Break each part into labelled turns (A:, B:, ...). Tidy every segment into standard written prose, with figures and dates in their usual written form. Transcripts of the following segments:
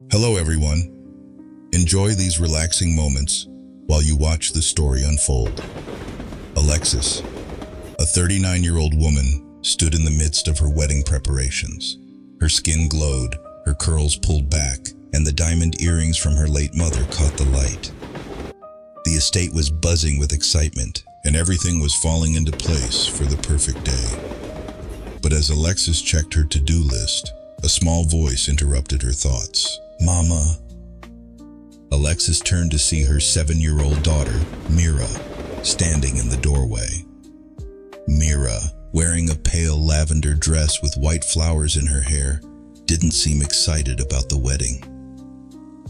A: Hello everyone. Enjoy these relaxing moments while you watch the story unfold. Alexis, a 39-year-old woman, stood in the midst of her wedding preparations. Her skin glowed, her curls pulled back, and the diamond earrings from her late mother caught the light. The estate was buzzing with excitement, and everything was falling into place for the perfect day. But as Alexis checked her to-do list, a small voice interrupted her thoughts. "Mama." Alexis turned to see her 7-year-old daughter, Mira, standing in the doorway. Mira, wearing a pale lavender dress with white flowers in her hair, didn't seem excited about the wedding.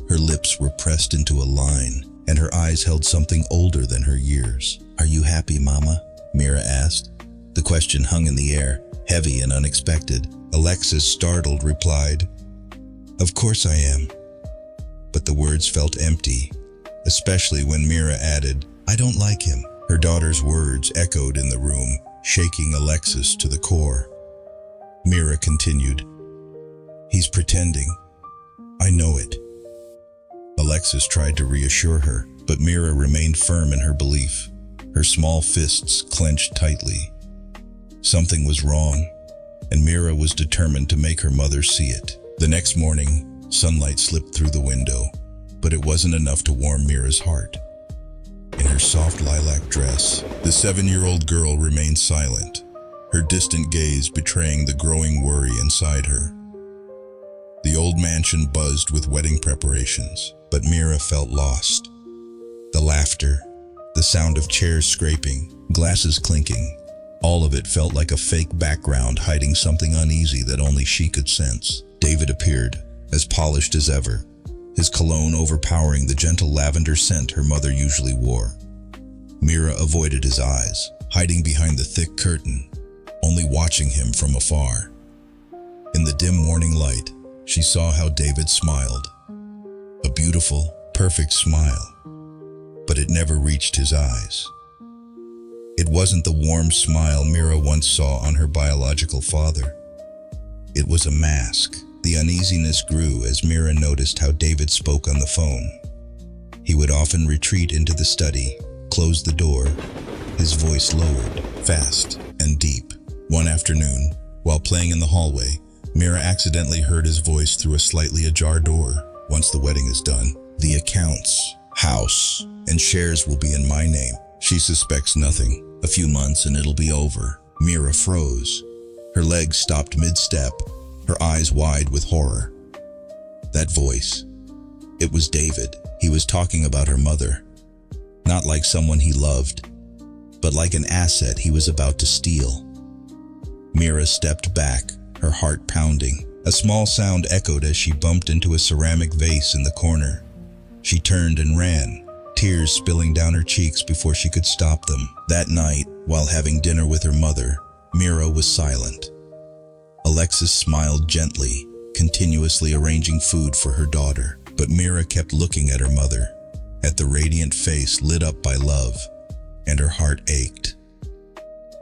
A: Her lips were pressed into a line, and her eyes held something older than her years. "Are you happy, Mama?" Mira asked. The question hung in the air, heavy and unexpected. Alexis, startled, replied, "Of course I am." But the words felt empty, especially when Mira added, "I don't like him." Her daughter's words echoed in the room, shaking Alexis to the core. Mira continued, "He's pretending. I know it." Alexis tried to reassure her, but Mira remained firm in her belief. Her small fists clenched tightly. Something was wrong, and Mira was determined to make her mother see it. The next morning, sunlight slipped through the window, but it wasn't enough to warm Mira's heart. In her soft lilac dress, the 7-year-old girl remained silent, her distant gaze betraying the growing worry inside her. The old mansion buzzed with wedding preparations, but Mira felt lost. The laughter, the sound of chairs scraping, glasses clinking, all of it felt like a fake background hiding something uneasy that only she could sense. David appeared, as polished as ever, his cologne overpowering the gentle lavender scent her mother usually wore. Mira avoided his eyes, hiding behind the thick curtain, only watching him from afar. In the dim morning light, she saw how David smiled. A beautiful, perfect smile, but it never reached his eyes. It wasn't the warm smile Mira once saw on her biological father. It was a mask. The uneasiness grew as Mira noticed how David spoke on the phone. He would often retreat into the study, close the door, his voice lowered, fast and deep. One afternoon, while playing in the hallway, Mira accidentally heard his voice through a slightly ajar door. "Once the wedding is done, the accounts, house, and shares will be in my name. She suspects nothing. A few months and it'll be over." Mira froze. Her legs stopped mid-step, her eyes wide with horror. That voice, it was David. He was talking about her mother. Not like someone he loved, but like an asset he was about to steal. Mira stepped back, her heart pounding. A small sound echoed as she bumped into a ceramic vase in the corner. She turned and ran, tears spilling down her cheeks before she could stop them. That night, while having dinner with her mother, Mira was silent. Alexis smiled gently, continuously arranging food for her daughter, but Mira kept looking at her mother, at the radiant face lit up by love, and her heart ached.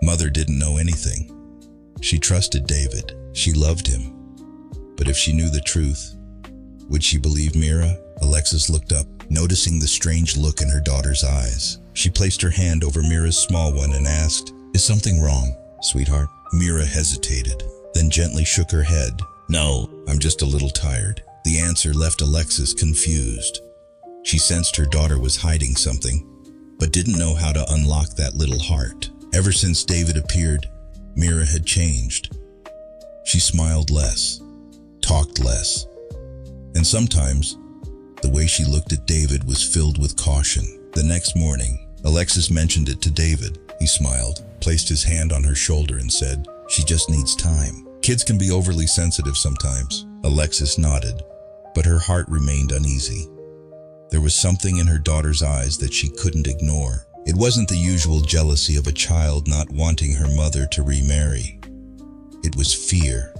A: Mother didn't know anything. She trusted David. She loved him. But if she knew the truth, would she believe Mira? Alexis looked up, noticing the strange look in her daughter's eyes. She placed her hand over Mira's small one and asked, "Is something wrong, sweetheart?" Mira hesitated, then gently shook her head. "No, I'm just a little tired." The answer left Alexis confused. She sensed her daughter was hiding something, but didn't know how to unlock that little heart. Ever since David appeared, Mira had changed. She smiled less, talked less, and sometimes the way she looked at David was filled with caution. The next morning, Alexis mentioned it to David. He smiled, placed his hand on her shoulder and said, "She just needs time. Kids can be overly sensitive sometimes." Alexis nodded, but her heart remained uneasy. There was something in her daughter's eyes that she couldn't ignore. It wasn't the usual jealousy of a child not wanting her mother to remarry. It was fear.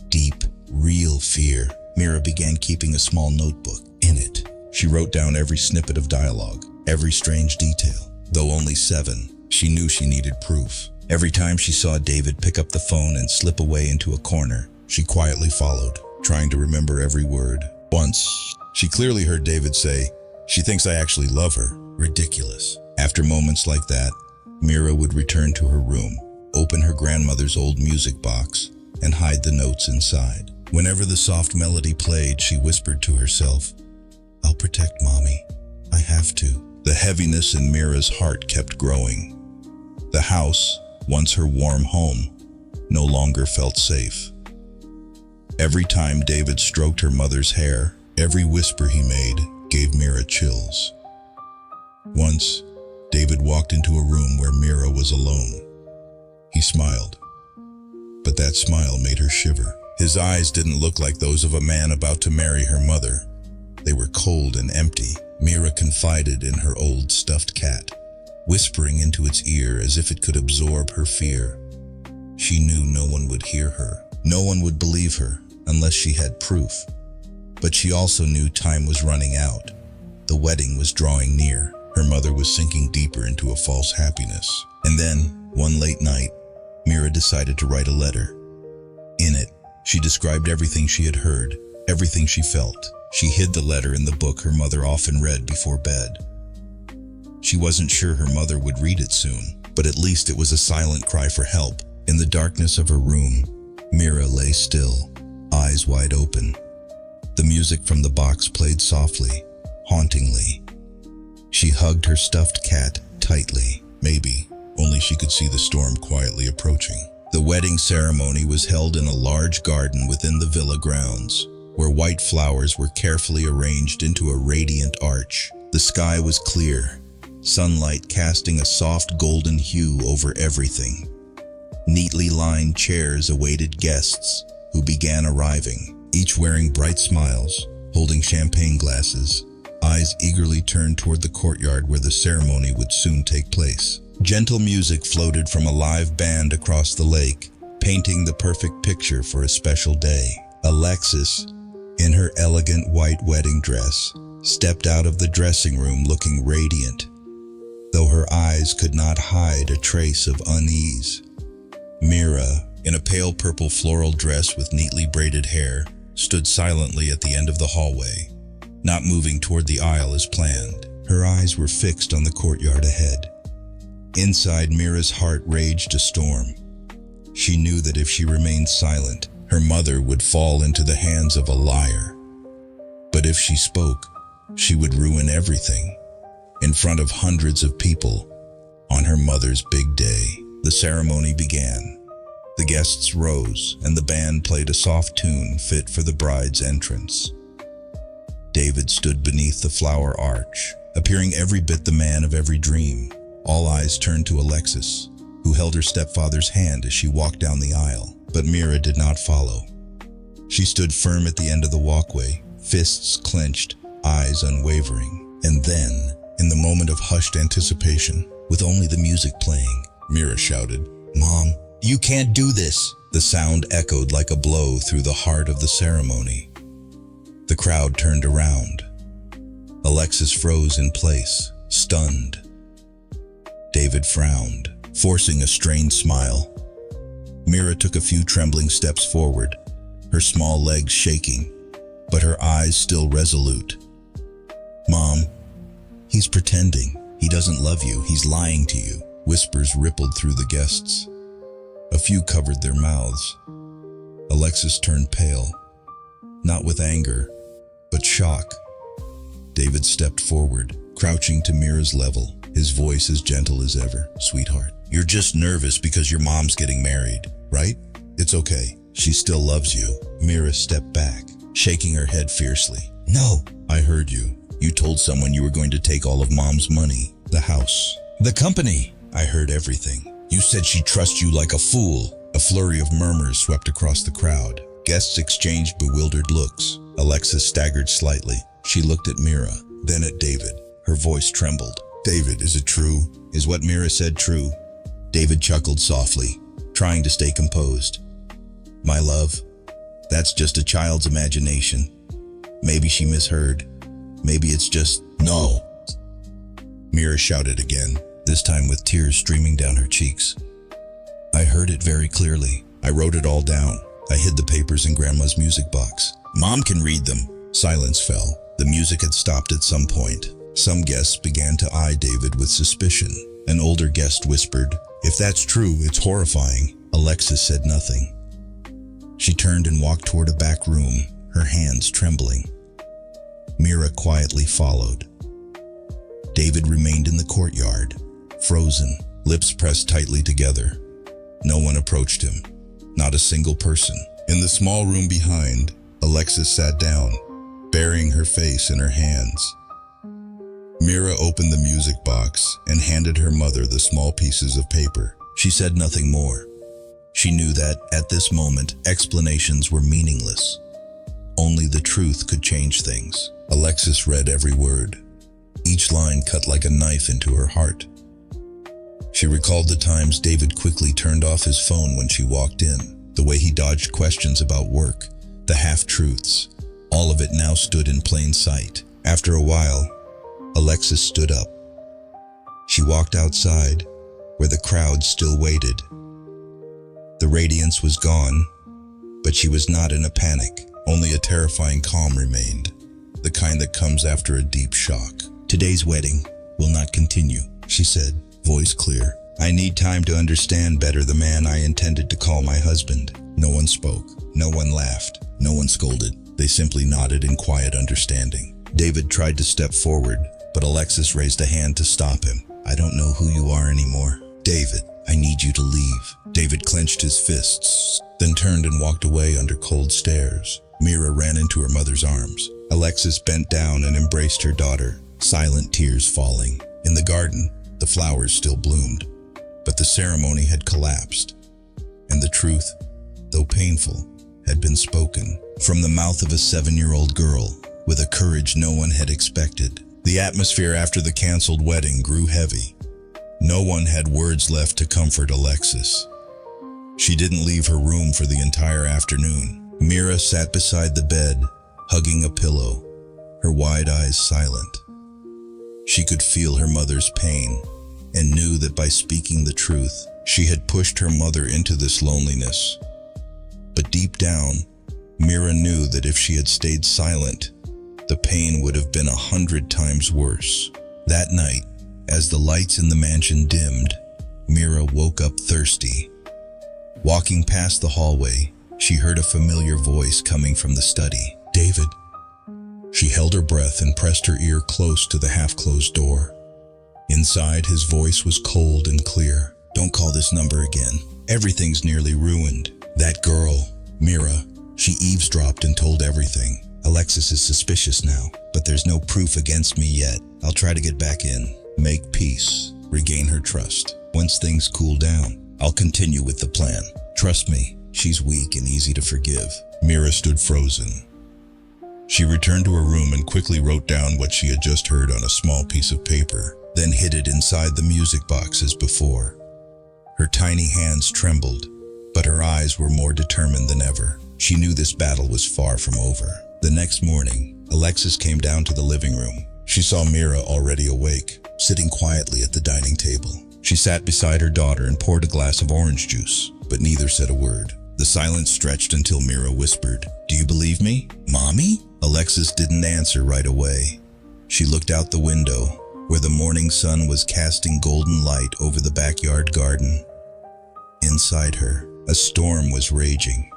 A: Deep, real fear. Mira began keeping a small notebook. In it, she wrote down every snippet of dialogue, every strange detail. Though only 7, she knew she needed proof. Every time she saw David pick up the phone and slip away into a corner, she quietly followed, trying to remember every word. Once, she clearly heard David say, "She thinks I actually love her." Ridiculous. After moments like that, Mira would return to her room, open her grandmother's old music box, and hide the notes inside. Whenever the soft melody played, she whispered to herself, "I'll protect Mommy. I have to." The heaviness in Mira's heart kept growing. The house, once her warm home, no longer felt safe. Every time David stroked her mother's hair, every whisper he made gave Mira chills. Once, David walked into a room where Mira was alone. He smiled, but that smile made her shiver. His eyes didn't look like those of a man about to marry her mother. They were cold and empty. Mira confided in her old stuffed cat, whispering into its ear as if it could absorb her fear. She knew no one would hear her. No one would believe her unless she had proof. But she also knew time was running out. The wedding was drawing near. Her mother was sinking deeper into a false happiness. And then, one late night, Mira decided to write a letter. In it, she described everything she had heard, everything she felt. She hid the letter in the book her mother often read before bed. She wasn't sure her mother would read it soon, but at least it was a silent cry for help. In the darkness of her room, Mira lay still, eyes wide open. The music from the box played softly, hauntingly. She hugged her stuffed cat tightly. Maybe only she could see the storm quietly approaching. The wedding ceremony was held in a large garden within the villa grounds, where white flowers were carefully arranged into a radiant arch. The sky was clear, sunlight casting a soft golden hue over everything. Neatly lined chairs awaited guests who began arriving, each wearing bright smiles, holding champagne glasses, eyes eagerly turned toward the courtyard where the ceremony would soon take place. Gentle music floated from a live band across the lake, painting the perfect picture for a special day. Alexis, in her elegant white wedding dress, stepped out of the dressing room looking radiant, though her eyes could not hide a trace of unease. Mira, in a pale purple floral dress with neatly braided hair, stood silently at the end of the hallway, not moving toward the aisle as planned. Her eyes were fixed on the courtyard ahead. Inside, Mira's heart raged a storm. She knew that if she remained silent, her mother would fall into the hands of a liar. But if she spoke, she would ruin everything. In front of hundreds of people, on her mother's big day, the ceremony began. The guests rose, and the band played a soft tune fit for the bride's entrance. David stood beneath the flower arch, appearing every bit the man of every dream. All eyes turned to Alexis, who held her stepfather's hand as she walked down the aisle. But Mira did not follow. She stood firm at the end of the walkway, fists clenched, eyes unwavering. And then, in the moment of hushed anticipation, with only the music playing, Mira shouted, "Mom, you can't do this!" The sound echoed like a blow through the heart of the ceremony. The crowd turned around. Alexis froze in place, stunned. David frowned, forcing a strained smile. Mira took a few trembling steps forward, her small legs shaking, but her eyes still resolute. "Mom, he's pretending. He doesn't love you. He's lying to you." Whispers rippled through the guests. A few covered their mouths. Alexis turned pale, not with anger, but shock. David stepped forward, crouching to Mira's level, his voice as gentle as ever. "Sweetheart, you're just nervous because your mom's getting married, right? It's okay. She still loves you." Mira stepped back, shaking her head fiercely. "No." "I heard you. You told someone you were going to take all of Mom's money, the house, the company." "I heard everything. You said she trusts you like a fool." A flurry of murmurs swept across the crowd. Guests exchanged bewildered looks. Alexis staggered slightly. She looked at Mira, then at David. Her voice trembled. "David, is it true? Is what Mira said true?" David chuckled softly, trying to stay composed. "My love, that's just a child's imagination. Maybe she misheard. Maybe it's just..." "No!" Mira shouted again, this time with tears streaming down her cheeks. "I heard it very clearly. I wrote it all down. I hid the papers in Grandma's music box. Mom can read them. Silence fell. The music had stopped at some point. Some guests began to eye David with suspicion. An older guest whispered, "If that's true, it's horrifying." Alexis said nothing. She turned and walked toward a back room, her hands trembling. Mira quietly followed. David remained in the courtyard, frozen, lips pressed tightly together. No one approached him, not a single person. In the small room behind, Alexis sat down, burying her face in her hands. Mira opened the music box and handed her mother the small pieces of paper. She said nothing more. She knew that, at this moment, explanations were meaningless. Only the truth could change things. Alexis read every word. Each line cut like a knife into her heart. She recalled the times David quickly turned off his phone when she walked in, the way he dodged questions about work, the half-truths. All of it now stood in plain sight. After a while, Alexis stood up. She walked outside, where the crowd still waited. The radiance was gone, but she was not in a panic. Only a terrifying calm remained, the kind that comes after a deep shock. "Today's wedding will not continue," she said, voice clear. "I need time to understand better the man I intended to call my husband." No one spoke. No one laughed. No one scolded. They simply nodded in quiet understanding. David tried to step forward, but Alexis raised a hand to stop him. "I don't know who you are anymore. David, I need you to leave." David clenched his fists, then turned and walked away under cold stares. Mira ran into her mother's arms. Alexis bent down and embraced her daughter, silent tears falling. In the garden, the flowers still bloomed, but the ceremony had collapsed, and the truth, though painful, had been spoken from the mouth of a 7-year-old girl with a courage no one had expected. The atmosphere after the canceled wedding grew heavy. No one had words left to comfort Alexis. She didn't leave her room for the entire afternoon. Mira sat beside the bed, hugging a pillow, her wide eyes silent. She could feel her mother's pain and knew that by speaking the truth, she had pushed her mother into this loneliness. But deep down, Mira knew that if she had stayed silent, the pain would have been 100 times worse. That night, as the lights in the mansion dimmed, Mira woke up thirsty. Walking past the hallway, she heard a familiar voice coming from the study. "David." She held her breath and pressed her ear close to the half-closed door. Inside, his voice was cold and clear. "Don't call this number again. Everything's nearly ruined. That girl, Mira, she eavesdropped and told everything. Alexis is suspicious now, but there's no proof against me yet. I'll try to get back in, make peace, regain her trust. Once things cool down, I'll continue with the plan. Trust me, she's weak and easy to forgive." Mira stood frozen. She returned to her room and quickly wrote down what she had just heard on a small piece of paper, then hid it inside the music box as before. Her tiny hands trembled, but her eyes were more determined than ever. She knew this battle was far from over. The next morning, Alexis came down to the living room. She saw Mira already awake, sitting quietly at the dining table. She sat beside her daughter and poured a glass of orange juice, but neither said a word. The silence stretched until Mira whispered, "Do you believe me, Mommy?" Alexis didn't answer right away. She looked out the window, where the morning sun was casting golden light over the backyard garden. Inside her, a storm was raging.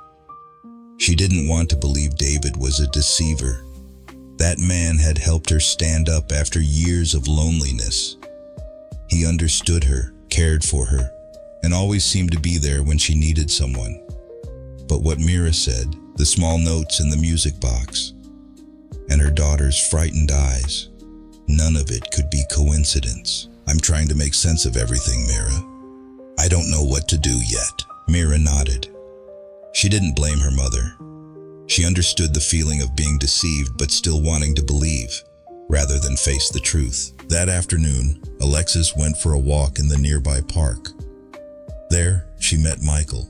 A: She didn't want to believe David was a deceiver. That man had helped her stand up after years of loneliness. He understood her, cared for her, and always seemed to be there when she needed someone. But what Mira said, the small notes in the music box, and her daughter's frightened eyes, none of it could be coincidence. "I'm trying to make sense of everything, Mira. I don't know what to do yet." Mira nodded. She didn't blame her mother. She understood the feeling of being deceived but still wanting to believe, rather than face the truth. That afternoon, Alexis went for a walk in the nearby park. There, she met Michael,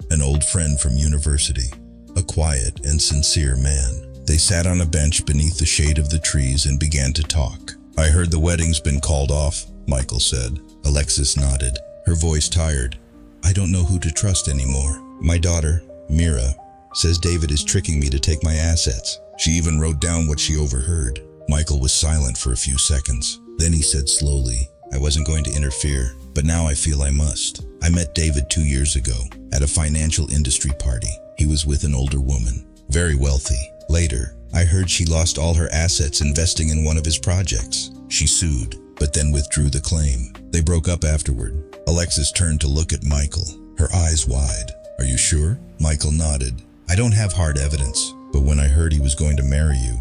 A: an old friend from university, a quiet and sincere man. They sat on a bench beneath the shade of the trees and began to talk. "I heard the wedding's been called off," Michael said. Alexis nodded, her voice tired. "I don't know who to trust anymore. My daughter, Mira, says David is tricking me to take my assets. She even wrote down what she overheard. Michael was silent for a few seconds. Then he said slowly, "I wasn't going to interfere, but now I feel I must. I met David 2 years ago at a financial industry party. He was with an older woman, very wealthy. Later, I heard she lost all her assets investing in one of his projects. She sued, but then withdrew the claim. They broke up afterward." Alexis turned to look at Michael, her eyes wide. "Are you sure?" Michael nodded. "I don't have hard evidence, but when I heard he was going to marry you,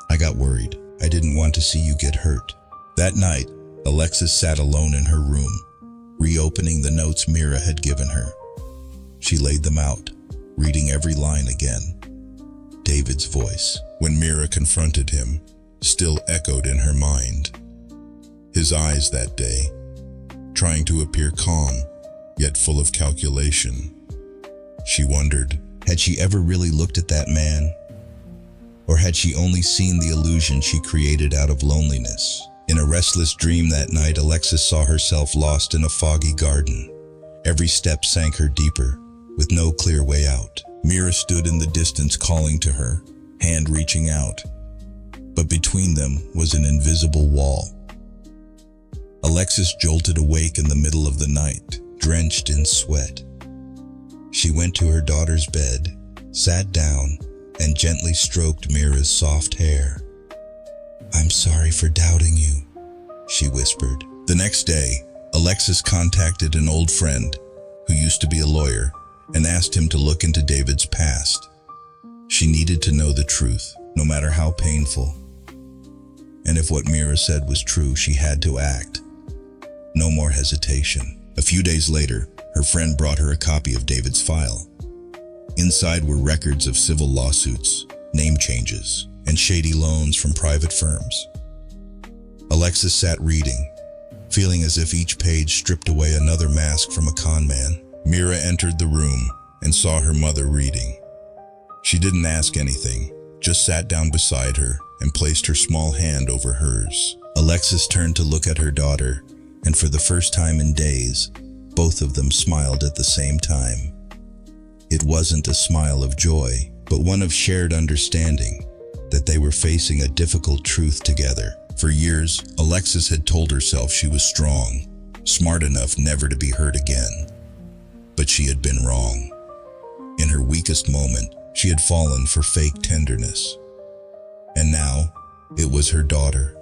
A: I got worried. I didn't want to see you get hurt." That night, Alexis sat alone in her room, reopening the notes Mira had given her. She laid them out, reading every line again. David's voice, when Mira confronted him, still echoed in her mind. His eyes that day, trying to appear calm, yet full of calculation. She wondered, had she ever really looked at that man? Or had she only seen the illusion she created out of loneliness? In a restless dream that night, Alexis saw herself lost in a foggy garden. Every step sank her deeper, with no clear way out. Mira stood in the distance calling to her, hand reaching out. But between them was an invisible wall. Alexis jolted awake in the middle of the night, drenched in sweat. She went to her daughter's bed, sat down, and gently stroked Mira's soft hair. "I'm sorry for doubting you," she whispered. The next day, Alexis contacted an old friend who used to be a lawyer and asked him to look into David's past. She needed to know the truth, no matter how painful. And if what Mira said was true, she had to act. No more hesitation. A few days later, her friend brought her a copy of David's file. Inside were records of civil lawsuits, name changes, and shady loans from private firms. Alexis sat reading, feeling as if each page stripped away another mask from a con man. Mira entered the room and saw her mother reading. She didn't ask anything, just sat down beside her and placed her small hand over hers. Alexis turned to look at her daughter, and for the first time in days, both of them smiled at the same time. It wasn't a smile of joy, but one of shared understanding that they were facing a difficult truth together. For years, Alexis had told herself she was strong, smart enough never to be hurt again. But she had been wrong. In her weakest moment, she had fallen for fake tenderness. And now, it was her daughter,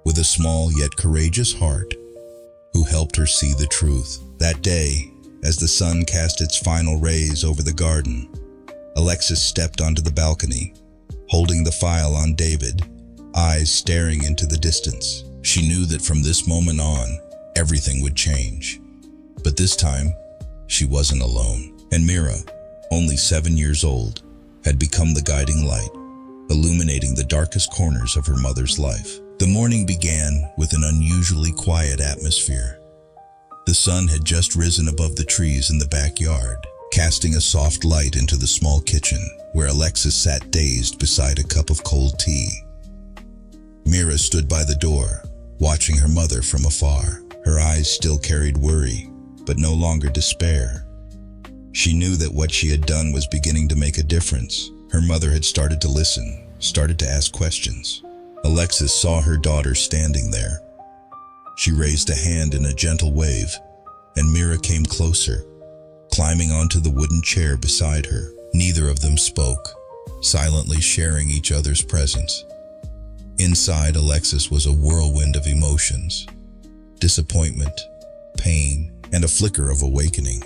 A: with a small yet courageous heart, who helped her see the truth. That day, as the sun cast its final rays over the garden, Alexis stepped onto the balcony, holding the file on David, eyes staring into the distance. She knew that from this moment on, everything would change. But this time, she wasn't alone. And Mira, only 7 years old, had become the guiding light, illuminating the darkest corners of her mother's life. The morning began with an unusually quiet atmosphere. The sun had just risen above the trees in the backyard, casting a soft light into the small kitchen, where Alexis sat dazed beside a cup of cold tea. Mira stood by the door, watching her mother from afar. Her eyes still carried worry, but no longer despair. She knew that what she had done was beginning to make a difference. Her mother had started to listen, started to ask questions. Alexis saw her daughter standing there. She raised a hand in a gentle wave, and Mira came closer, climbing onto the wooden chair beside her. Neither of them spoke, silently sharing each other's presence. Inside Alexis was a whirlwind of emotions: disappointment, pain, and a flicker of awakening.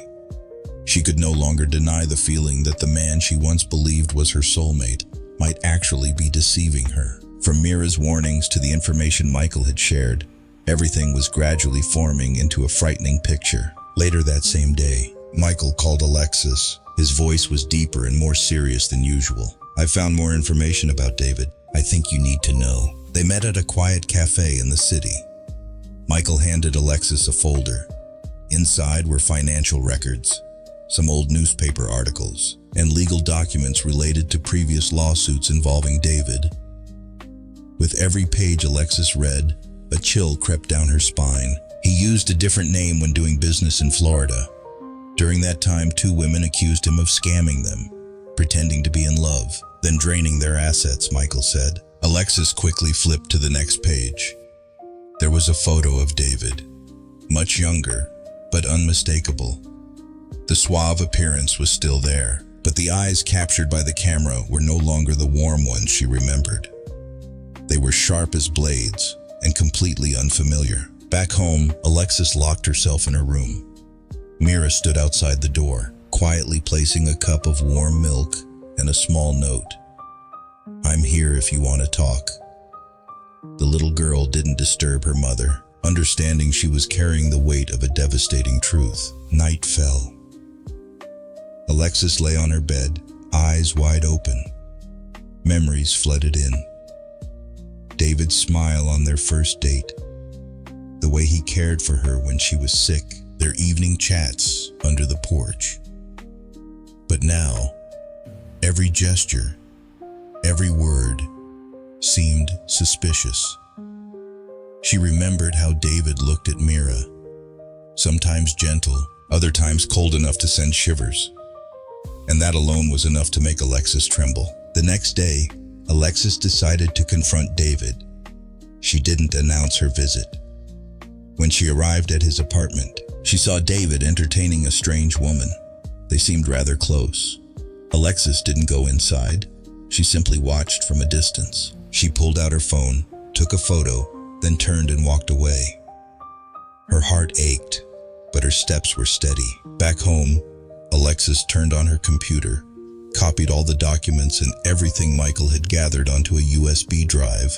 A: She could no longer deny the feeling that the man she once believed was her soulmate might actually be deceiving her. From Mira's warnings to the information Michael had shared, everything was gradually forming into a frightening picture. Later that same day, Michael called Alexis. His voice was deeper and more serious than usual. "I found more information about David. I think you need to know." They met at a quiet cafe in the city. Michael handed Alexis a folder. Inside were financial records, some old newspaper articles, and legal documents related to previous lawsuits involving David. With every page Alexis read, a chill crept down her spine. He used a different name when doing business in Florida. During that time, 2 women accused him of scamming them, pretending to be in love. then draining their assets, Michael said. Alexis quickly flipped to the next page. There was a photo of David, much younger, but unmistakable. The suave appearance was still there, but the eyes captured by the camera were no longer the warm ones she remembered. They were sharp as blades and completely unfamiliar. Back home, Alexis locked herself in her room. Mira stood outside the door, quietly placing a cup of warm milk and a small note. "I'm here if you want to talk." The little girl didn't disturb her mother, understanding she was carrying the weight of a devastating truth. Night fell. Alexis lay on her bed, eyes wide open. Memories flooded in. David's smile on their first date, the way he cared for her when she was sick, their evening chats under the porch. But now, every gesture, every word seemed suspicious. She remembered how David looked at Mira, sometimes gentle, other times cold enough to send shivers. And that alone was enough to make Alexis tremble. The next day, Alexis decided to confront David. She didn't announce her visit. When she arrived at his apartment, she saw David entertaining a strange woman. They seemed rather close. Alexis didn't go inside. She simply watched from a distance. She pulled out her phone, took a photo, then turned and walked away. Her heart ached, but her steps were steady. Back home, Alexis turned on her computer, copied all the documents and everything Michael had gathered onto a USB drive,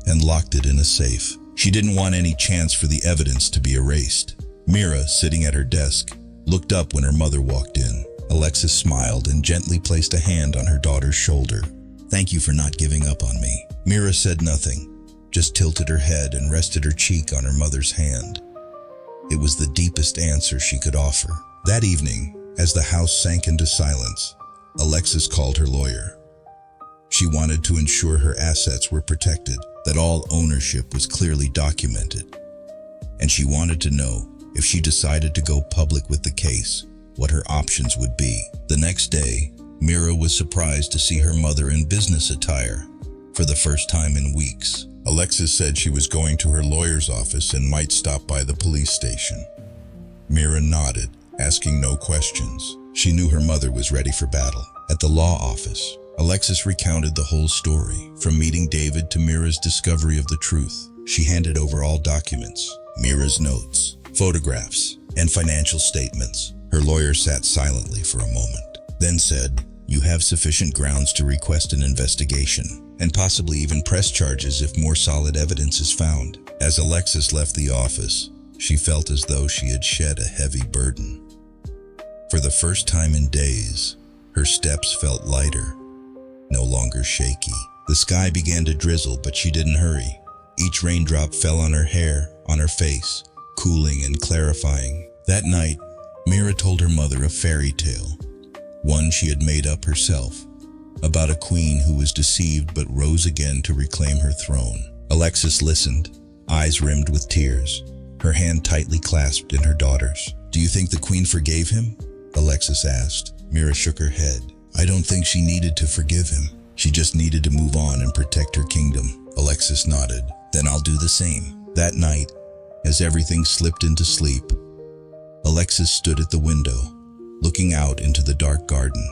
A: and locked it in a safe. She didn't want any chance for the evidence to be erased. Mira, sitting at her desk, looked up when her mother walked in. Alexis smiled and gently placed a hand on her daughter's shoulder. "Thank you for not giving up on me." Mira said nothing, just tilted her head and rested her cheek on her mother's hand. It was the deepest answer she could offer. That evening, as the house sank into silence, Alexis called her lawyer. She wanted to ensure her assets were protected, that all ownership was clearly documented. And she wanted to know, if she decided to go public with the case, what her options would be. The next day, Mira was surprised to see her mother in business attire for the first time in weeks. Alexis said she was going to her lawyer's office and might stop by the police station. Mira nodded, asking no questions. She knew her mother was ready for battle. At the law office, Alexis recounted the whole story, from meeting David to Mira's discovery of the truth. She handed over all documents, Mira's notes, photographs, and financial statements. Her lawyer sat silently for a moment, then said, "You have sufficient grounds to request an investigation, and possibly even press charges if more solid evidence is found." As Alexis left the office, she felt as though she had shed a heavy burden. For the first time in days, her steps felt lighter, no longer shaky. The sky began to drizzle, but she didn't hurry. Each raindrop fell on her hair, on her face, cooling and clarifying. That night, Mira told her mother a fairy tale, one she had made up herself, about a queen who was deceived but rose again to reclaim her throne. Alexis listened, eyes rimmed with tears, her hand tightly clasped in her daughter's. "Do you think the queen forgave him?" Alexis asked. Mira shook her head. "I don't think she needed to forgive him. She just needed to move on and protect her kingdom." Alexis nodded. "Then I'll do the same." That night, as everything slipped into sleep, Alexis stood at the window, looking out into the dark garden.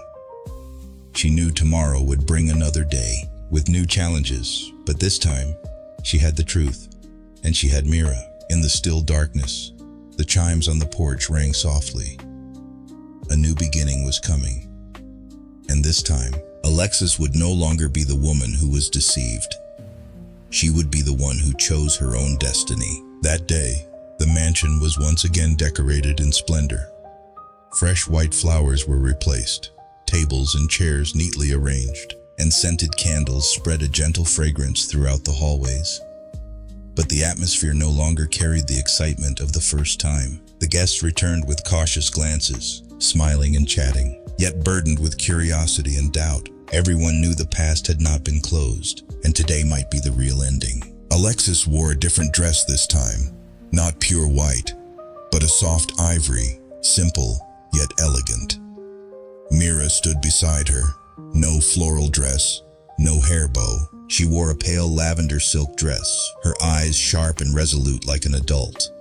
A: She knew tomorrow would bring another day, with new challenges, but this time, she had the truth, and she had Mira. In the still darkness, the chimes on the porch rang softly. A new beginning was coming. And this time, Alexis would no longer be the woman who was deceived. She would be the one who chose her own destiny. That day, the mansion was once again decorated in splendor. Fresh white flowers were replaced, tables and chairs neatly arranged, and scented candles spread a gentle fragrance throughout the hallways. But the atmosphere no longer carried the excitement of the first time. The guests returned with cautious glances, smiling and chatting, yet burdened with curiosity and doubt. Everyone knew the past had not been closed, and today might be the real ending. Alexis wore a different dress this time, not pure white, but a soft ivory, simple yet elegant. Mira stood beside her, No floral dress, no hair bow. She wore a pale lavender silk dress, her eyes sharp and resolute like an adult.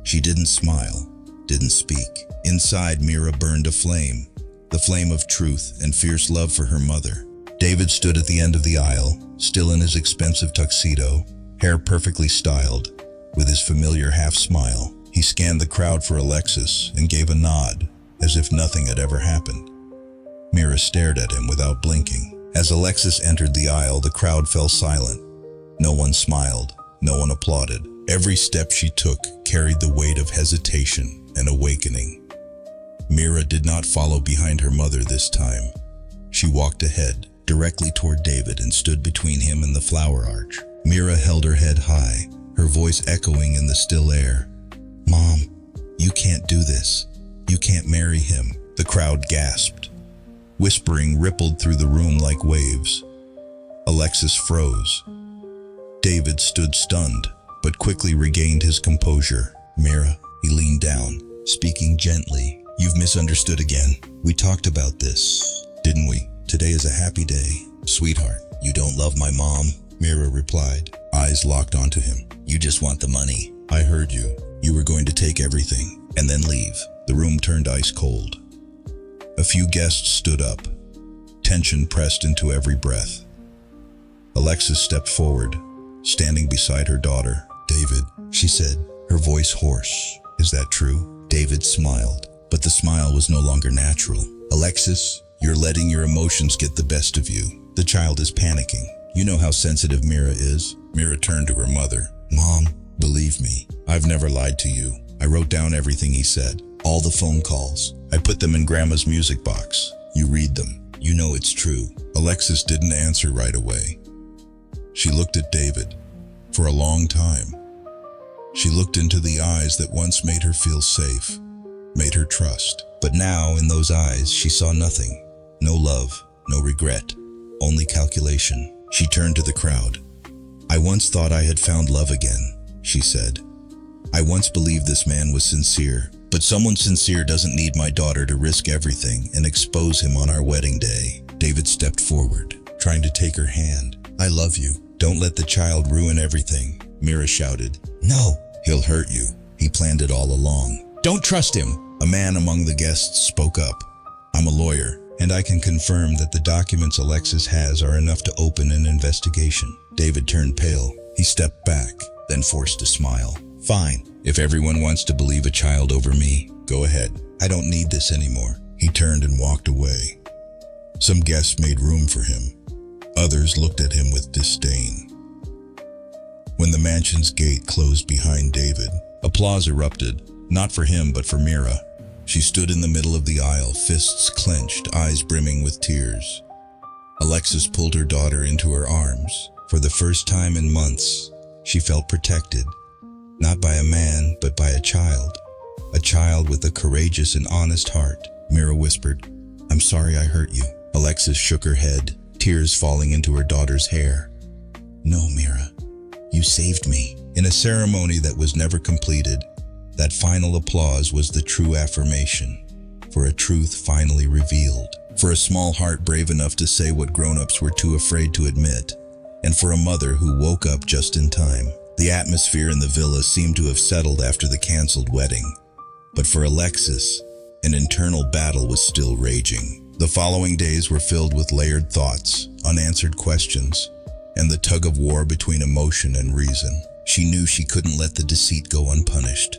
A: She didn't smile, didn't speak. Inside, Mira burned a flame, the flame of truth and fierce love for her mother. David stood at the end of the aisle, still in his expensive tuxedo, hair perfectly styled. With his familiar half-smile, he scanned the crowd for Alexis and gave a nod, as if nothing had ever happened. Mira stared at him without blinking. As Alexis entered the aisle, the crowd fell silent. No one smiled, no one applauded. Every step she took carried the weight of hesitation and awakening. Mira did not follow behind her mother this time. She walked ahead, directly toward David, and stood between him and the flower arch. Mira held her head high, her voice echoing in the still air. "Mom, you can't do this. You can't marry him." The crowd gasped. Whispering rippled through the room like waves. Alexis froze. David stood stunned, but quickly regained his composure. "Mira," he leaned down, speaking gently. "You've misunderstood again. We talked about this, didn't we? Today is a happy day. Sweetheart, you don't love my mom?" Mira replied, eyes locked onto him. "You just want the money. I heard you. You were going to take everything, and then leave." The room turned ice cold. A few guests stood up. Tension pressed into every breath. Alexis stepped forward, standing beside her daughter. "David," she said, her voice hoarse. "Is that true?" David smiled, but the smile was no longer natural. "Alexis, you're letting your emotions get the best of you. The child is panicking. You know how sensitive Mira is." Mira turned to her mother. "Mom, believe me, I've never lied to you. I wrote down everything he said, all the phone calls. I put them in Grandma's music box. You read them. You know it's true." Alexis didn't answer right away. She looked at David. For a long time, she looked into the eyes that once made her feel safe, made her trust. But now, in those eyes, she saw nothing. No love, no regret, only calculation. She turned to the crowd. "I once thought I had found love again," she said. "I once believed this man was sincere. But someone sincere doesn't need my daughter to risk everything and expose him on our wedding day." David stepped forward, trying to take her hand. "I love you. Don't let the child ruin everything." Mira shouted. "No, he'll hurt you. He planned it all along. Don't trust him." A man among the guests spoke up. "I'm a lawyer, and I can confirm that the documents Alexis has are enough to open an investigation." David turned pale. He stepped back, then forced a smile. "Fine. If everyone wants to believe a child over me, go ahead. I don't need this anymore." He turned and walked away. Some guests made room for him. Others looked at him with disdain. When the mansion's gate closed behind David, applause erupted, not for him but for Mira. She stood in the middle of the aisle, fists clenched, eyes brimming with tears. Alexis pulled her daughter into her arms. For the first time in months, she felt protected. Not by a man, but by a child. A child with a courageous and honest heart. Mira whispered, "I'm sorry I hurt you." Alexis shook her head, tears falling into her daughter's hair. "No, Mira, you saved me." In a ceremony that was never completed, that final applause was the true affirmation, for a truth finally revealed, for a small heart brave enough to say what grown-ups were too afraid to admit, and for a mother who woke up just in time. The atmosphere in the villa seemed to have settled after the canceled wedding. But for Alexis, an internal battle was still raging. The following days were filled with layered thoughts, unanswered questions, and the tug-of-war between emotion and reason. She knew she couldn't let the deceit go unpunished.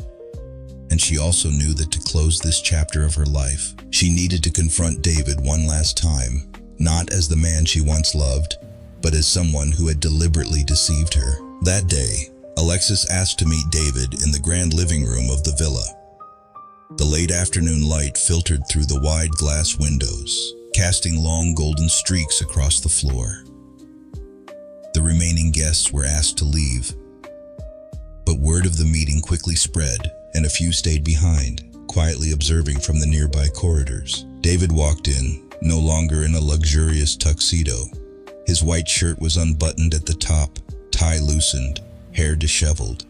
A: And she also knew that to close this chapter of her life, she needed to confront David one last time, not as the man she once loved, but as someone who had deliberately deceived her. That day, Alexis asked to meet David in the grand living room of the villa. The late afternoon light filtered through the wide glass windows, casting long golden streaks across the floor. The remaining guests were asked to leave, but word of the meeting quickly spread, and a few stayed behind, quietly observing from the nearby corridors. David walked in, no longer in a luxurious tuxedo. His white shirt was unbuttoned at the top, tie loosened, hair disheveled.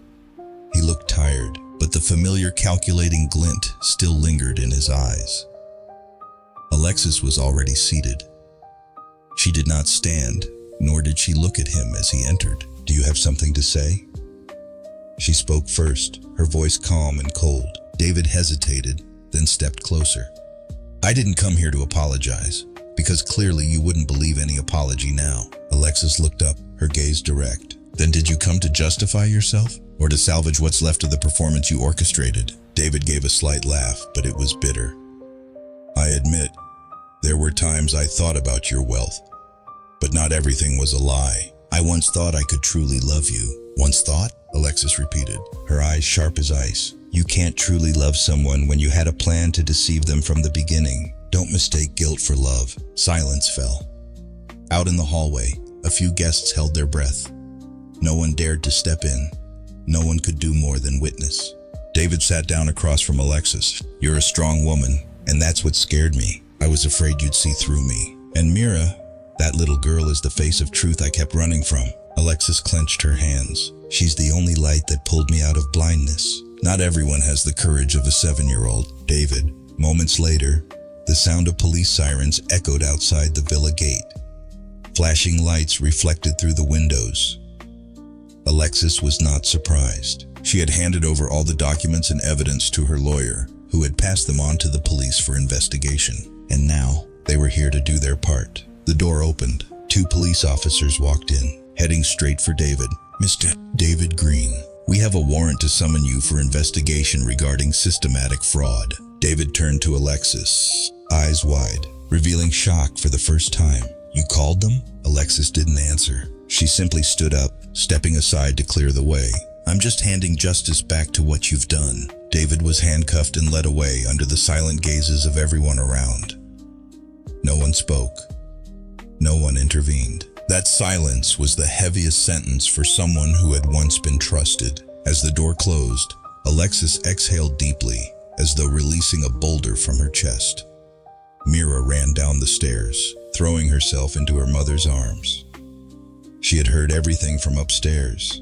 A: He looked tired, but the familiar calculating glint still lingered in his eyes. Alexis was already seated. She did not stand, nor did she look at him as he entered. "Do you have something to say?" She spoke first, her voice calm and cold. David hesitated, then stepped closer. "I didn't come here to apologize, because clearly you wouldn't believe any apology now." Alexis looked up, her gaze direct. "Then did you come to justify yourself, or to salvage what's left of the performance you orchestrated?" David gave a slight laugh, but it was bitter. "I admit, there were times I thought about your wealth, but not everything was a lie. I once thought I could truly love you." "Once thought?" Alexis repeated, her eyes sharp as ice. "You can't truly love someone when you had a plan to deceive them from the beginning. Don't mistake guilt for love." Silence fell. Out in the hallway, a few guests held their breath. No one dared to step in. No one could do more than witness. David sat down across from Alexis. "You're a strong woman, and that's what scared me. I was afraid you'd see through me. And Mira, that little girl is the face of truth I kept running from." Alexis clenched her hands. "She's the only light that pulled me out of blindness. Not everyone has the courage of a 7-year-old. David." Moments later, the sound of police sirens echoed outside the villa gate. Flashing lights reflected through the windows. Alexis was not surprised. She had handed over all the documents and evidence to her lawyer, who had passed them on to the police for investigation. And now, they were here to do their part. The door opened. 2 police officers walked in, heading straight for David. "Mr. David Green, we have a warrant to summon you for investigation regarding systematic fraud." David turned to Alexis, eyes wide, revealing shock for the first time. "You called them?" Alexis didn't answer. She simply stood up, stepping aside to clear the way. "I'm just handing justice back to what you've done." David was handcuffed and led away under the silent gazes of everyone around. No one spoke. No one intervened. That silence was the heaviest sentence for someone who had once been trusted. As the door closed, Alexis exhaled deeply, as though releasing a boulder from her chest. Mira ran down the stairs, throwing herself into her mother's arms. She had heard everything from upstairs,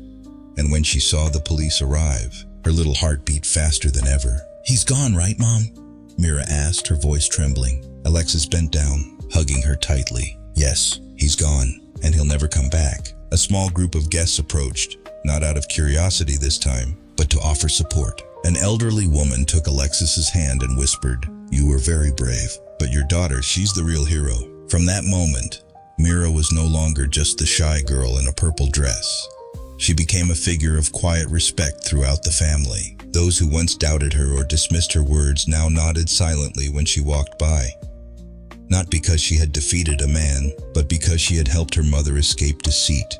A: and when she saw the police arrive, her little heart beat faster than ever. "He's gone, right, Mom?" Mira asked, her voice trembling. Alexis bent down, hugging her tightly. "Yes, he's gone, and he'll never come back." A small group of guests approached, not out of curiosity this time, but to offer support. An elderly woman took Alexis's hand and whispered, "You were very brave, but your daughter, she's the real hero." From that moment, Mira was no longer just the shy girl in a purple dress. She became a figure of quiet respect throughout the family. Those who once doubted her or dismissed her words now nodded silently when she walked by. Not because she had defeated a man, but because she had helped her mother escape deceit,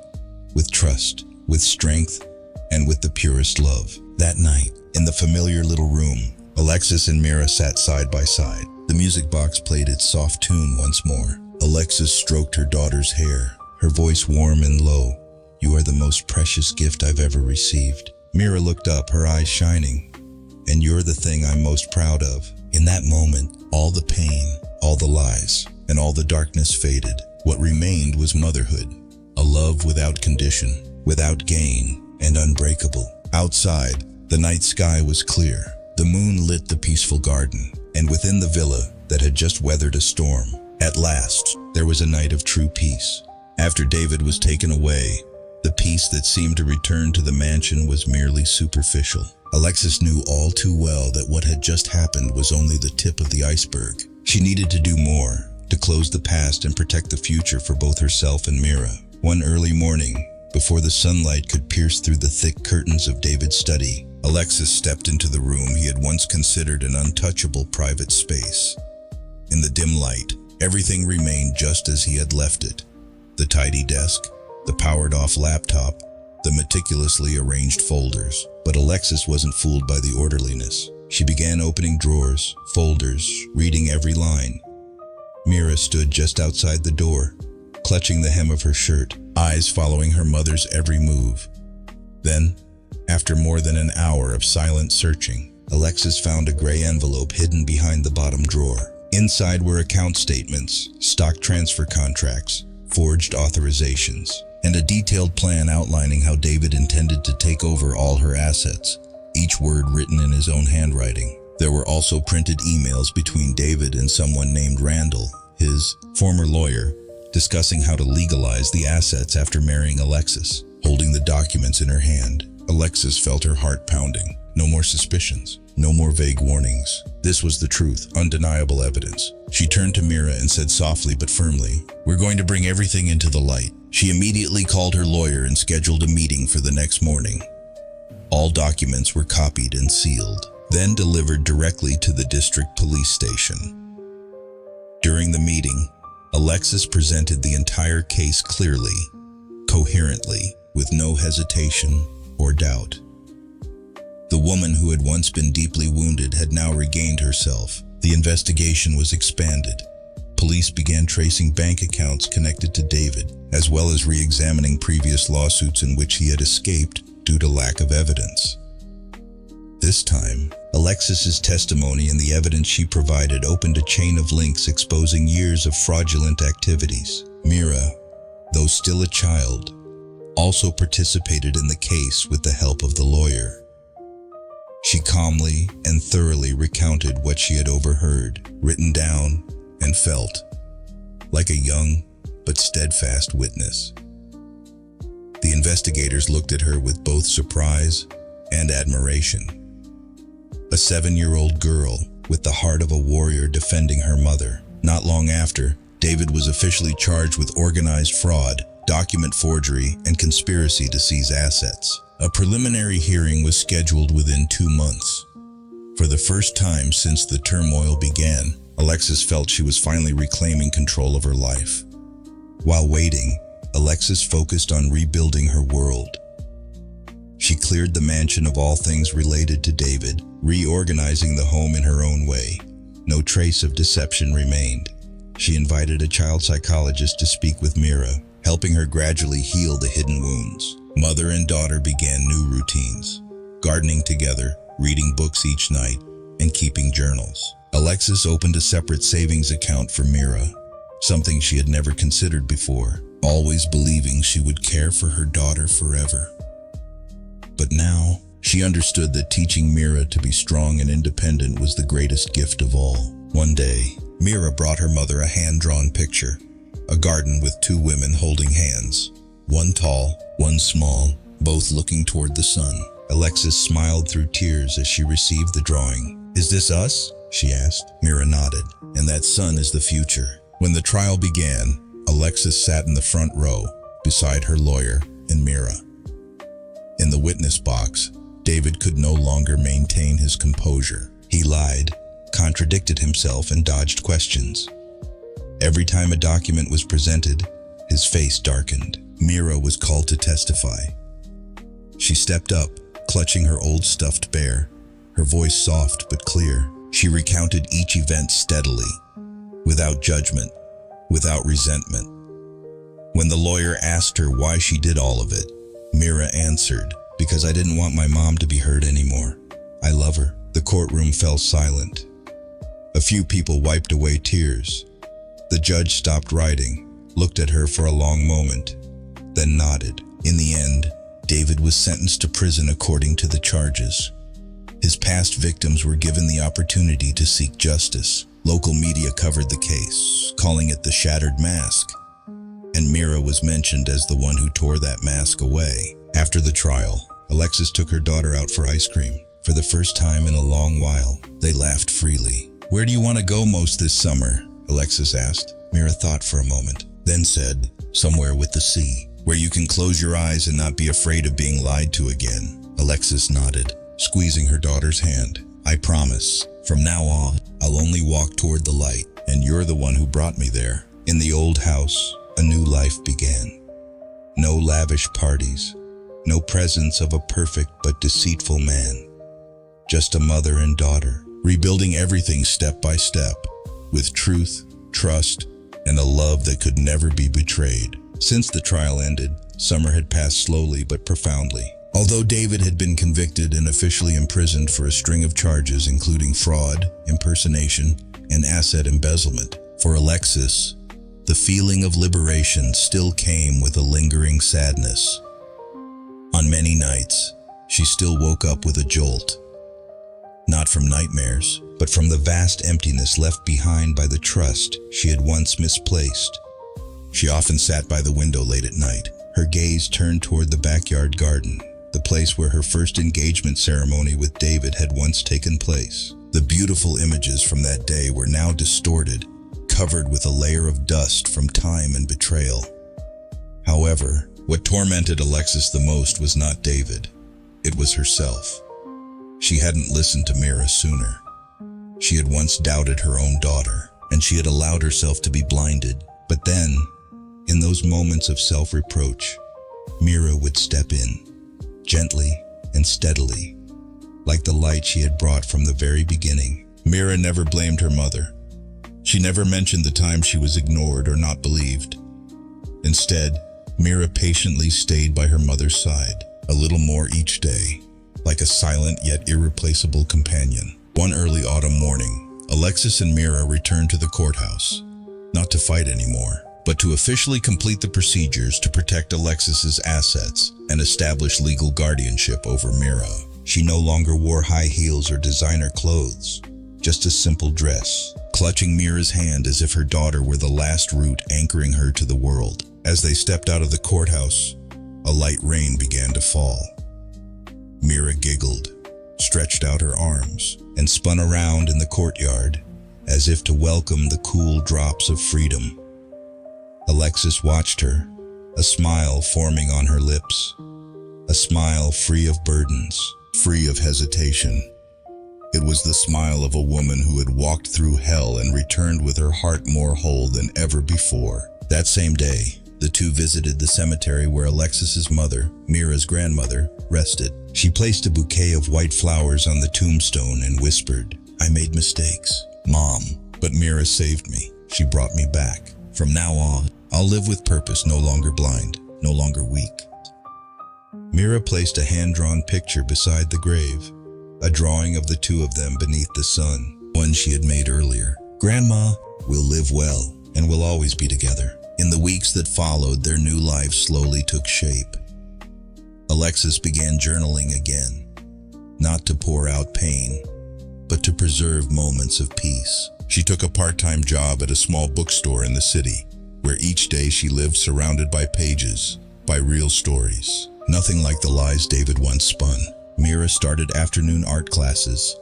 A: with trust, with strength, and with the purest love. That night, in the familiar little room, Alexis and Mira sat side by side. The music box played its soft tune once more. Alexis stroked her daughter's hair, her voice warm and low. "You are the most precious gift I've ever received." Mira looked up, her eyes shining. "And you're the thing I'm most proud of." In that moment, all the pain, all the lies, and all the darkness faded. What remained was motherhood, a love without condition, without gain, and unbreakable. Outside, the night sky was clear. The moon lit the peaceful garden, and within the villa that had just weathered a storm, at last, there was a night of true peace. After David was taken away, the peace that seemed to return to the mansion was merely superficial. Alexis knew all too well that what had just happened was only the tip of the iceberg. She needed to do more, to close the past and protect the future for both herself and Mira. One early morning, before the sunlight could pierce through the thick curtains of David's study, Alexis stepped into the room he had once considered an untouchable private space. In the dim light, everything remained just as he had left it. The tidy desk, the powered-off laptop, the meticulously arranged folders. But Alexis wasn't fooled by the orderliness. She began opening drawers, folders, reading every line. Mira stood just outside the door, clutching the hem of her shirt, eyes following her mother's every move. Then, after more than an hour of silent searching, Alexis found a gray envelope hidden behind the bottom drawer. Inside were account statements, stock transfer contracts, forged authorizations, and a detailed plan outlining how David intended to take over all her assets, each word written in his own handwriting. There were also printed emails between David and someone named Randall, his former lawyer, discussing how to legalize the assets after marrying Alexis. Holding the documents in her hand, Alexis felt her heart pounding. No more suspicions, no more vague warnings. This was the truth, undeniable evidence. She turned to Mira and said softly but firmly, "We're going to bring everything into the light." She immediately called her lawyer and scheduled a meeting for the next morning. All documents were copied and sealed, then delivered directly to the district police station. During the meeting, Alexis presented the entire case clearly, coherently, with no hesitation or doubt. The woman who had once been deeply wounded had now regained herself. The investigation was expanded. Police began tracing bank accounts connected to David, as well as re-examining previous lawsuits in which he had escaped due to lack of evidence. This time, Alexis's testimony and the evidence she provided opened a chain of links exposing years of fraudulent activities. Mira, though still a child, also participated in the case with the help of the lawyer. She calmly and thoroughly recounted what she had overheard, written down, and felt, like a young but steadfast witness. The investigators looked at her with both surprise and admiration. A 7-year-old girl with the heart of a warrior defending her mother. Not long after, David was officially charged with organized fraud, document forgery, and conspiracy to seize assets. A preliminary hearing was scheduled within 2 months. For the first time since the turmoil began, Alexis felt she was finally reclaiming control of her life. While waiting, Alexis focused on rebuilding her world. She cleared the mansion of all things related to David, reorganizing the home in her own way. No trace of deception remained. She invited a child psychologist to speak with Mira, helping her gradually heal the hidden wounds. Mother and daughter began new routines, gardening together, reading books each night, and keeping journals. Alexis opened a separate savings account for Mira, something she had never considered before, always believing she would care for her daughter forever. But now, she understood that teaching Mira to be strong and independent was the greatest gift of all. One day, Mira brought her mother a hand-drawn picture, a garden with 2 women holding hands, one tall, one small, both looking toward the sun. Alexis smiled through tears as she received the drawing. "Is this us?" she asked. Mira nodded. "And that sun is the future." When the trial began, Alexis sat in the front row, beside her lawyer and Mira. In the witness box, David could no longer maintain his composure. He lied, contradicted himself, and dodged questions. Every time a document was presented, his face darkened. Mira was called to testify. She stepped up, clutching her old stuffed bear, her voice soft but clear. She recounted each event steadily, without judgment, without resentment. When the lawyer asked her why she did all of it, Mira answered, "Because I didn't want my mom to be hurt anymore. I love her." The courtroom fell silent. A few people wiped away tears. The judge stopped writing, looked at her for a long moment, then nodded. In the end, David was sentenced to prison according to the charges. His past victims were given the opportunity to seek justice. Local media covered the case, calling it the shattered mask, and Mira was mentioned as the one who tore that mask away. After the trial, Alexis took her daughter out for ice cream. For the first time in a long while, they laughed freely. "Where do you want to go most this summer?" Alexis asked. Mira thought for a moment, then said, "Somewhere with the sea, where you can close your eyes and not be afraid of being lied to again." Alexis nodded, squeezing her daughter's hand. "I promise, from now on, I'll only walk toward the light, and you're the one who brought me there." In the old house, a new life began. No lavish parties, no presence of a perfect but deceitful man. Just a mother and daughter, rebuilding everything step by step, with truth, trust, and a love that could never be betrayed. Since the trial ended, summer had passed slowly but profoundly. Although David had been convicted and officially imprisoned for a string of charges including fraud, impersonation, and asset embezzlement, for Alexis, the feeling of liberation still came with a lingering sadness. On many nights, she still woke up with a jolt. Not from nightmares, but from the vast emptiness left behind by the trust she had once misplaced. She often sat by the window late at night, her gaze turned toward the backyard garden, the place where her first engagement ceremony with David had once taken place. The beautiful images from that day were now distorted, covered with a layer of dust from time and betrayal. However, what tormented Alexis the most was not David. It was herself. She hadn't listened to Mira sooner. She had once doubted her own daughter, and she had allowed herself to be blinded. But then, in those moments of self-reproach, Mira would step in, gently and steadily, like the light she had brought from the very beginning. Mira never blamed her mother. She never mentioned the time she was ignored or not believed. Instead, Mira patiently stayed by her mother's side, a little more each day, like a silent yet irreplaceable companion. One early autumn morning, Alexis and Mira returned to the courthouse, not to fight anymore, but to officially complete the procedures to protect Alexis's assets and establish legal guardianship over Mira. She no longer wore high heels or designer clothes, just a simple dress, clutching Mira's hand as if her daughter were the last root anchoring her to the world. As they stepped out of the courthouse, a light rain began to fall. Mira giggled, stretched out her arms, and spun around in the courtyard, as if to welcome the cool drops of freedom. Alexis watched her, a smile forming on her lips, a smile free of burdens, free of hesitation. It was the smile of a woman who had walked through hell and returned with her heart more whole than ever before. That same day, the two visited the cemetery where Alexis's mother, Mira's grandmother, rested. She placed a bouquet of white flowers on the tombstone and whispered, "I made mistakes, Mom, but Mira saved me. She brought me back. From now on, I'll live with purpose, no longer blind, no longer weak." Mira placed a hand-drawn picture beside the grave, a drawing of the two of them beneath the sun, one she had made earlier. "Grandma, we'll live well, and we'll always be together." In the weeks that followed, their new lives slowly took shape. Alexis began journaling again, not to pour out pain, but to preserve moments of peace. She took a part-time job at a small bookstore in the city, where each day she lived surrounded by pages, by real stories, nothing like the lies David once spun. Mira started afternoon art classes.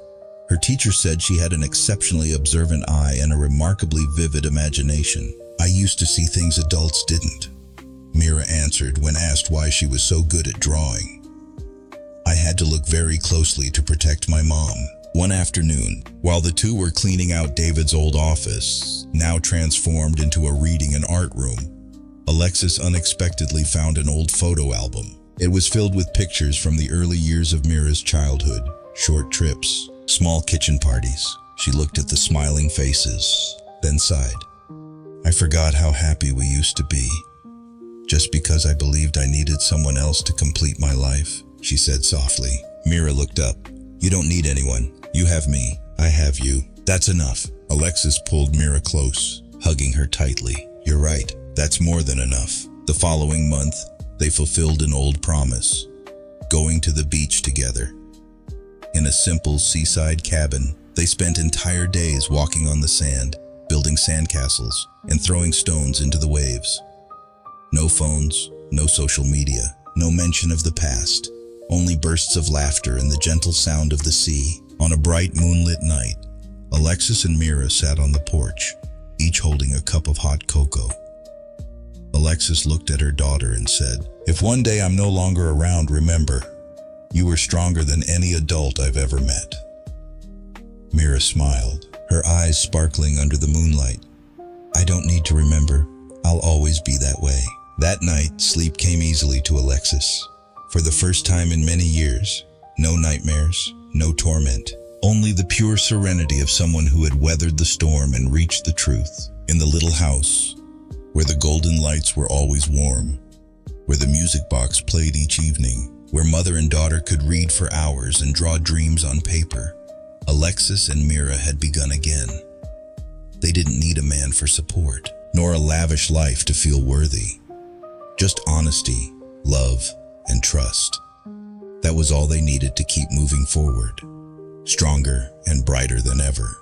A: Her teacher said she had an exceptionally observant eye and a remarkably vivid imagination. "I used to see things adults didn't," Mira answered when asked why she was so good at drawing. "I had to look very closely to protect my mom." One afternoon, while the two were cleaning out David's old office, now transformed into a reading and art room, Alexis unexpectedly found an old photo album. It was filled with pictures from the early years of Mira's childhood, short trips, small kitchen parties. She looked at the smiling faces, then sighed. "I forgot how happy we used to be, just because I believed I needed someone else to complete my life," she said softly. Mira looked up. "You don't need anyone. You have me. I have you. That's enough." Alexis pulled Mira close, hugging her tightly. "You're right. That's more than enough." The following month, they fulfilled an old promise, going to the beach together. In a simple seaside cabin, they spent entire days walking on the sand, building sandcastles, and throwing stones into the waves. No phones, no social media, no mention of the past, only bursts of laughter and the gentle sound of the sea. On a bright moonlit night, Alexis and Mira sat on the porch, each holding a cup of hot cocoa. Alexis looked at her daughter and said, "If one day I'm no longer around, remember, you were stronger than any adult I've ever met." Mira smiled, her eyes sparkling under the moonlight. "I don't need to remember. I'll always be that way." That night, sleep came easily to Alexis. For the first time in many years, no nightmares, no torment, only the pure serenity of someone who had weathered the storm and reached the truth. In the little house, where the golden lights were always warm, where the music box played each evening, where mother and daughter could read for hours and draw dreams on paper, Alexis and Mira had begun again. They didn't need a man for support, nor a lavish life to feel worthy. Just honesty, love, and trust. That was all they needed to keep moving forward, stronger and brighter than ever.